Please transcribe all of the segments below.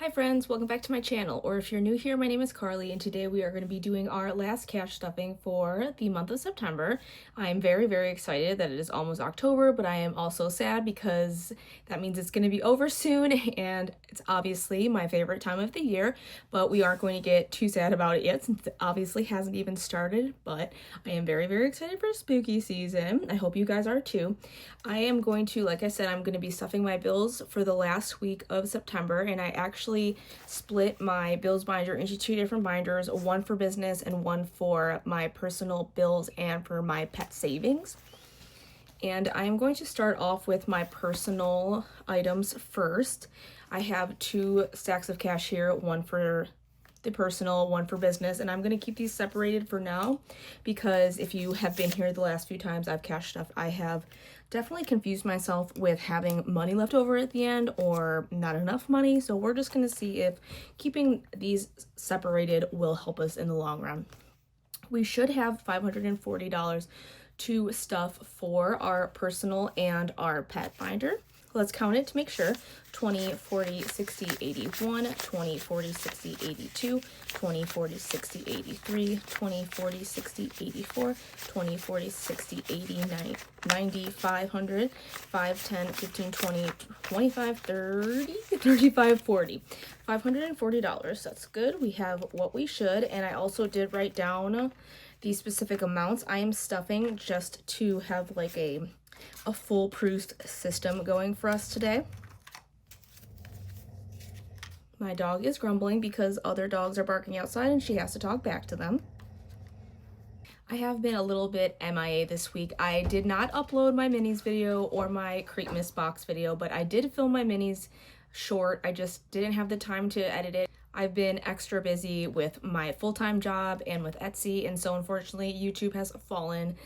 Hi friends, welcome back to my channel, or if you're new here, my name is Carly, and today we are going to be doing our last cash stuffing for the month of September. I'm very excited that it is almost October, but I am also sad because that means it's going to be over soon, and it's obviously my favorite time of the year, but we aren't going to get too sad about it yet since it obviously hasn't even started, but I am very excited for spooky season. I hope you guys are too. I am going to, like I said, I'm going to be stuffing my bills for the last week of September, and I actually split my bills binder into two different binders, one for business and one for my personal bills and for my pet savings. And I'm going to start off with my personal items first. I have two stacks of cash here, one for the personal, one for business, and I'm going to keep these separated for now because if you have been here the last few times I've cash stuffed, I have definitely confused myself with having money left over at the end or not enough money. So we're just going to see if keeping these separated will help us in the long run. We should have $540 to stuff for our personal and our pet binder. Let's count it to make sure. 20, 40, 60, 81, 20, 40, 60, 82, 20, 40, 60, 83, 20, 40, 60, 84, 20, 40, 60, 80, 90, 500, 5, 10, 15, 20, 25, 30, 35, 40. $540. That's good. We have what we should. And I also did write down the specific amounts I am stuffing just to have like a foolproof system going for us today. My dog is grumbling because other dogs are barking outside and she has to talk back to them. I have been a little bit MIA this week. I did not upload my minis video or my Creepmas box video, but I did film my minis short. I just didn't have the time to edit it. I've been extra busy with my full-time job and with Etsy, and so unfortunately YouTube has fallen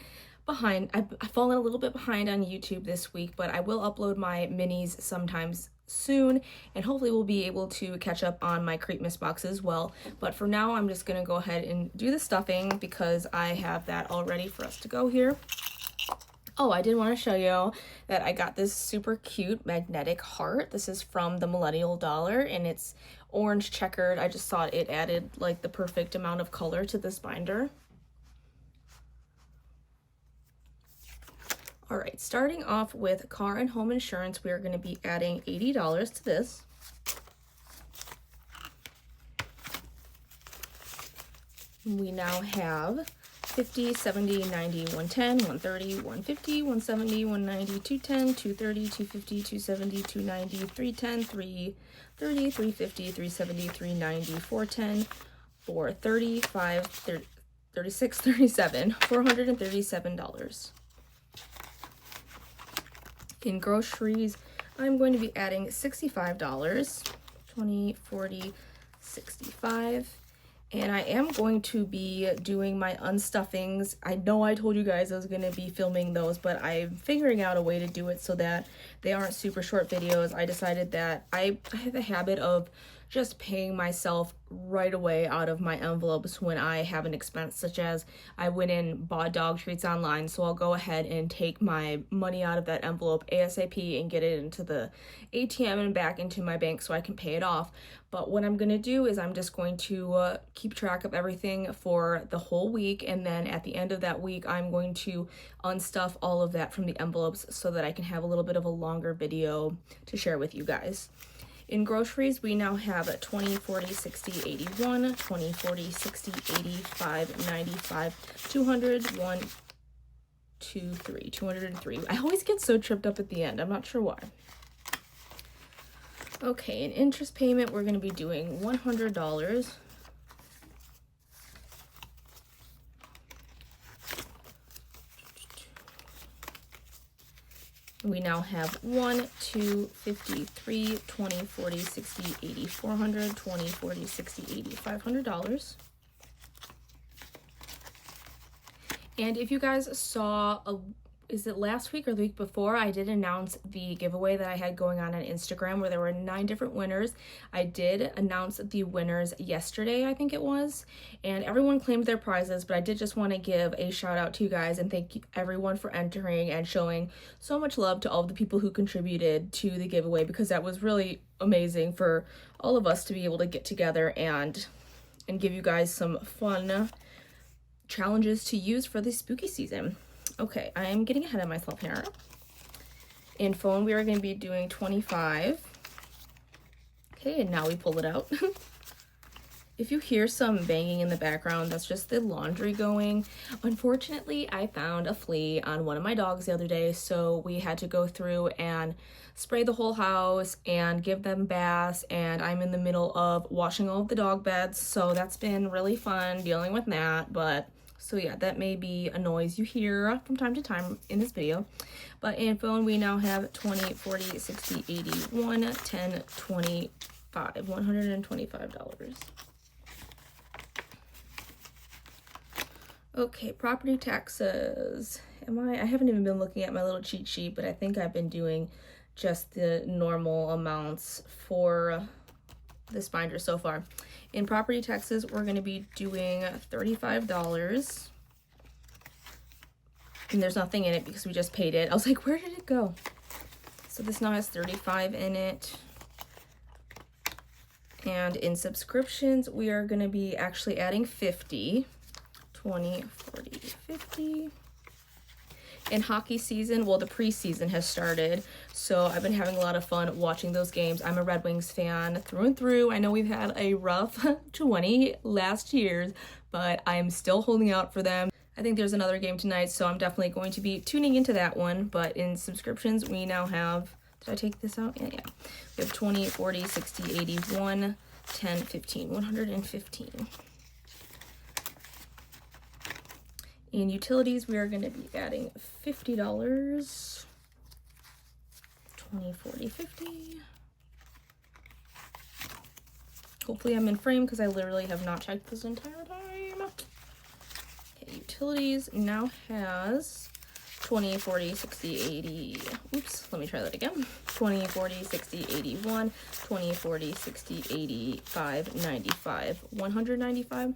behind. I've fallen a little bit behind on YouTube this week, but I will upload my minis sometimes soon, and hopefully we'll be able to catch up on my Creepmas box as well. But for now, I'm just gonna go ahead and do the stuffing because I have that all ready for us to go here. Oh, I did want to show you that I got this super cute magnetic heart. This is from the Millennial Dollar, and it's orange checkered. I just thought it added like the perfect amount of color to this binder. All right, starting off with car and home insurance, we are going to be adding $80 to this. We now have 50, 70, 90, 110, 130, 150, 170, 190, 210, 230, 250, 270, 290, 310, 330, 350, 370, 390, 410, 430, 36, 37, $437. In groceries, I'm going to be adding $65, 20, 40, 65. And I am going to be doing my unstuffings. I know I told you guys I was going to be filming those, but I'm figuring out a way to do it so that they aren't super short videos. I decided that I have a habit of just paying myself right away out of my envelopes when I have an expense, such as I went and bought dog treats online, so I'll go ahead and take my money out of that envelope ASAP and get it into the ATM and back into my bank so I can pay it off. But what I'm going to do is I'm just going to keep track of everything for the whole week, and then at the end of that week I'm going to unstuff all of that from the envelopes so that I can have a little bit of a longer video to share with you guys. In groceries, we now have 20, 40, 60, 81, 20, 40, 60, 85, 95, 200, 1, 2, 3, 203. I always get so tripped up at the end. I'm not sure why. Okay, in interest payment, we're going to be doing $100. We now have 1, 2, 50, 3, 20, 40, 60, 80, 400, 20, 40, 60, 80, $500. And if you guys saw is it last week or the week before, I did announce the giveaway that I had going on Instagram where there were 9 different winners. I did announce the winners yesterday, I think it was, and everyone claimed their prizes, but I did just want to give a shout out to you guys and thank everyone for entering and showing so much love to all of the people who contributed to the giveaway, because that was really amazing for all of us to be able to get together and give you guys some fun challenges to use for the spooky season. Okay, I am getting ahead of myself here. In phone, we are going to be doing 25. Okay, and now we pull it out. If you hear some banging in the background, that's just the laundry going. Unfortunately, I found a flea on one of my dogs the other day, so we had to go through and spray the whole house and give them baths, and I'm in the middle of washing all of the dog beds, so that's been really fun dealing with that. But so yeah, that may be a noise you hear from time to time in this video. But in phone, we now have 20, 40, 60, 80, 1, 10, 25, $125. Okay, property taxes. I haven't even been looking at my little cheat sheet, but I think I've been doing just the normal amounts for this binder so far. In property taxes, we're going to be doing $35. And there's nothing in it because we just paid it. I was like, where did it go? So this now has 35 in it. And in subscriptions, we are going to be actually adding 50. 20, 40, 50. In hockey season, well, the preseason has started, so I've been having a lot of fun watching those games. I'm a Red Wings fan through and through. I know we've had a rough 20 last years, but I'm still holding out for them. I think there's another game tonight, so I'm definitely going to be tuning into that one. But in subscriptions, we now have, did I take this out? Yeah. We have 20, 40, 60, 80, 1, 10, 15, 115. In utilities, we are going to be adding $50. 20, 40, 50. Hopefully I'm in frame because I literally have not checked this entire time. Okay, utilities now has 20, 40, 60, 80. Oops, let me try that again. 20, 40, 60, 81, 20, 40, 60, 85, 95, 195.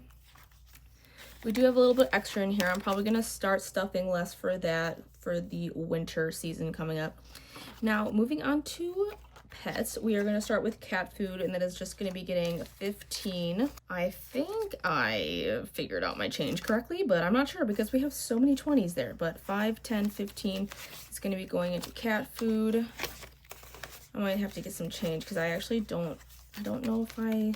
We do have a little bit extra in here. I'm probably going to start stuffing less for that for the winter season coming up. Now, moving on to pets, we are going to start with cat food, and that is just going to be getting 15. I think I figured out my change correctly, but I'm not sure because we have so many 20s there. But 5, 10, 15 is going to be going into cat food. I might have to get some change because I actually don't know if I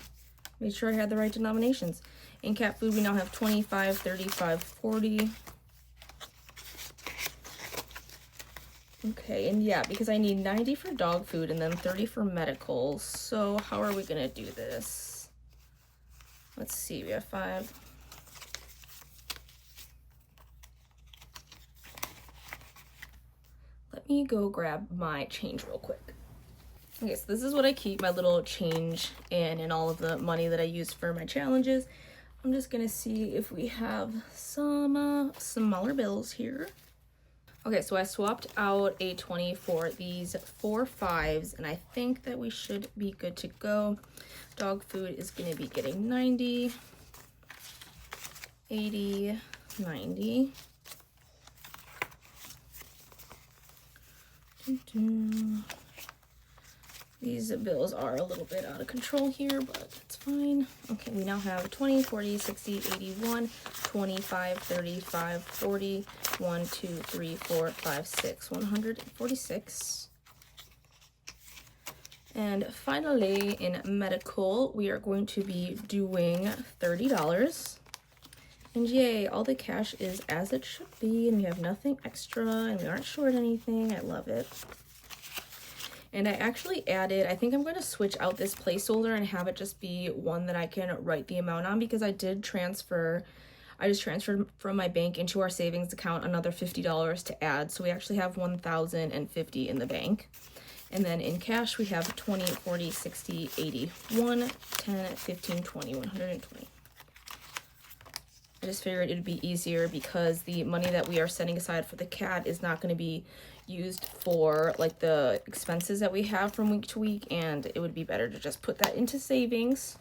made sure I had the right denominations. In cat food, we now have 25, 35, 40. Okay, and yeah, because I need 90 for dog food and then 30 for medical. So how are we gonna do this? Let's see, we have 5. Let me go grab my change real quick. Okay, so this is what I keep my little change in and all of the money that I use for my challenges. I'm just gonna see if we have some smaller bills here. Okay, so I swapped out a 20 for these 4 5s, and I think that we should be good to go. Dog food is gonna be getting 90, 80, 90. These bills are a little bit out of control here, but it's fine. Okay, we now have 20, 40, 60, 81, 25, 35, 40, 1, 2, 3, 4, 5, 6, 146. And finally, in medical, we are going to be doing $30. And yay, all the cash is as it should be, and we have nothing extra, and we aren't short anything. I love it. And I actually added, I think I'm going to switch out this placeholder and have it just be one that I can write the amount on, because I just transferred from my bank into our savings account another $50 to add. So we actually have $1,050 in the bank. And then in cash, we have 20, 40, 60, 80, 1, 10, 15, 20, 120. I just figured it would be easier because the money that we are setting aside for the cat is not going to be used for like the expenses that we have from week to week, and it would be better to just put that into savings.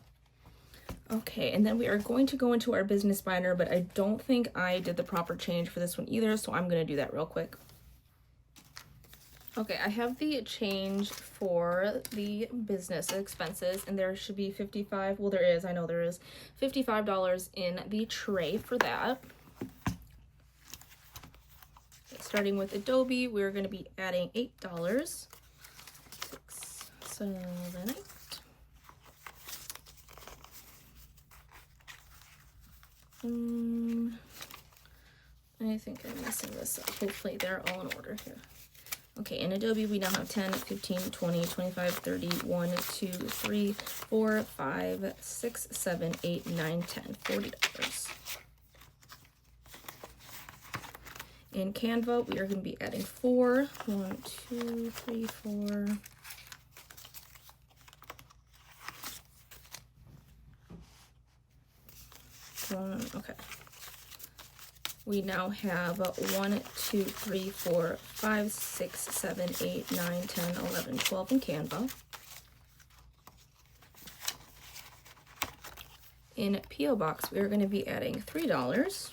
Okay, and then we are going to go into our business binder, but I don't think I did the proper change for this one either, so I'm going to do that real quick. Okay, I have the change for the business expenses, and there should be $55, well there is, I know there is, $55 in the tray for that. Starting with Adobe, we're going to be adding $8. 6, 7, 8. I think I'm messing this up. Hopefully they're all in order here. Okay, in Adobe we now have 10, 15, 20, 25, 30, 1, 2, 3, 4, 5, 6, 7, 8, 9, 10, $40. In Canva, we are going to be adding 4. 1, 2, 3, 4. Okay. We now have 1, 2, 3, 4, 5, 6, 7, 8, 9, 10, 11, 12 in Canva. In P.O. Box, we are going to be adding $3.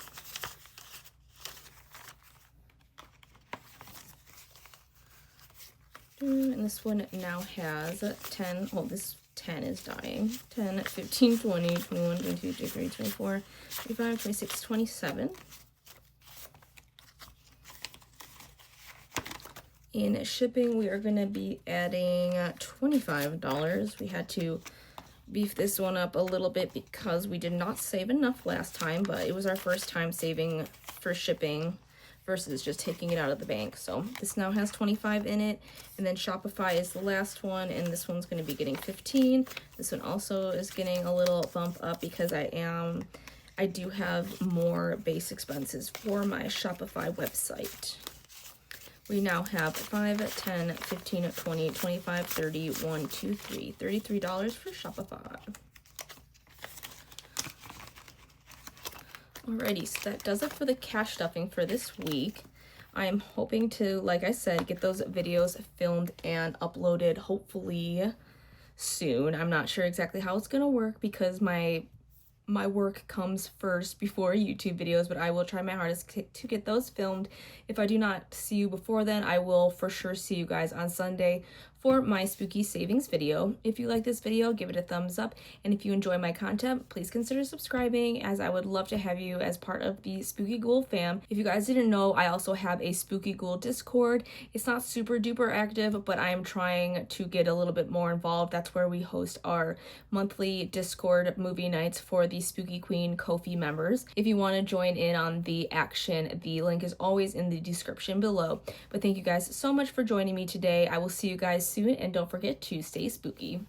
And this one now has 10, well this 10 is dying. 10, 15, 20, 21, 22, 23, 24, 25, 26, 27. In shipping, we are going to be adding $25. We had to beef this one up a little bit because we did not save enough last time, but it was our first time saving for shipping versus just taking it out of the bank. So this now has 25 in it, and then Shopify is the last one, and this one's going to be getting 15. This one also is getting a little bump up because I do have more base expenses for my Shopify website. We now have 5, 10, 15, 20, 25, 30, 1, 2, 3, $33 for Shopify. Alrighty, so that does it for the cash stuffing for this week. I am hoping to, like I said, get those videos filmed and uploaded hopefully soon. I'm not sure exactly how it's going to work because my work comes first before YouTube videos, but I will try my hardest to get those filmed. If I do not see you before then, I will for sure see you guys on Sunday for my spooky savings video. If you like this video, give it a thumbs up, and if you enjoy my content, please consider subscribing, as I would love to have you as part of the Spooky Ghoul fam. If you guys didn't know, I also have a Spooky Ghoul Discord. It's not super duper active, but I am trying to get a little bit more involved. That's where we host our monthly Discord movie nights for the Spooky Queen Ko-fi members. If you want to join in on the action, the link is always in the description below. But thank you guys so much for joining me today. I will see you guys soon, and don't forget to stay spooky.